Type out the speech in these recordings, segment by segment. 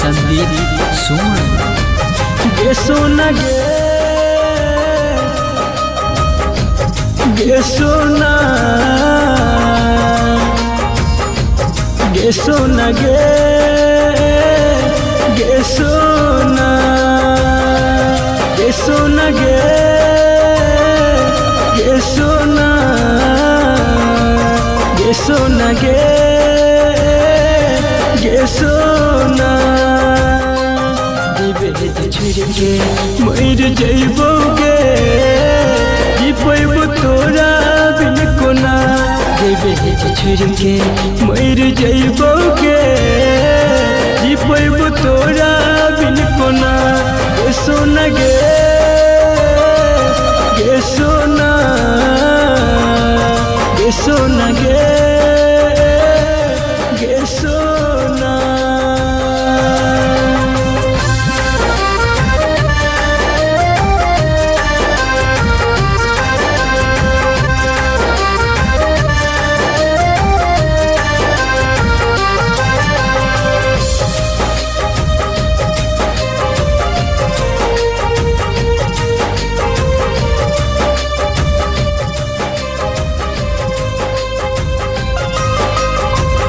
संदीप सुमन। गे सोना गे सोना गे सोना गे सोना गे सोना गे सोना गे सोना गे सोना छोड़ के मर जइबोगे पैबो तोरा बिन कोना देवे छोड़ के मर जइबोगे पैबो तोरा बिन कोना गे सोना गे सोना गे सोना गे सोना।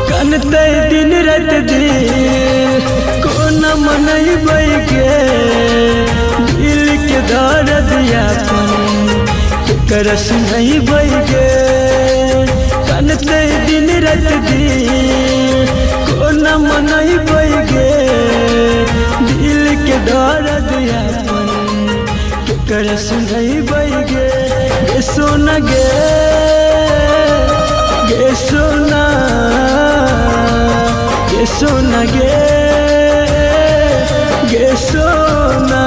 कानते दिन रात दिल कोना मनैबै गे दिल के दर्द यापन केकरा सुनैबै गे। कानते दिन रात दिल कोना मनैबै गे दिल के दर्द यापन केकरा सुनैबै गे। गे सोना गे सोना गे सोना गे सोना।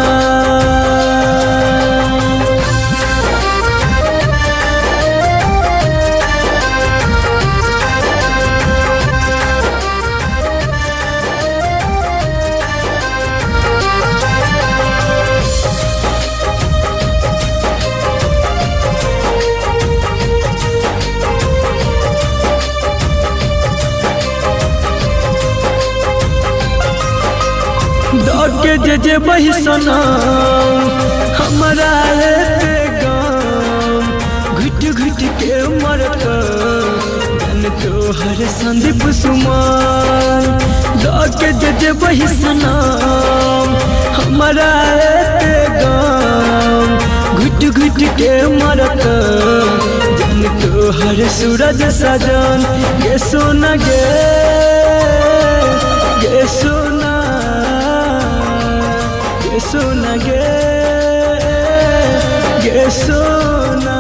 के जे बही सना हमारा घुट घुट के मरत जन तो हर संदीप सुमन। के जे बही सना हमारा घुट घुट के मरत जन तो हर सूरज सजन। गे सोना गे सोना गे सोना गे सोना।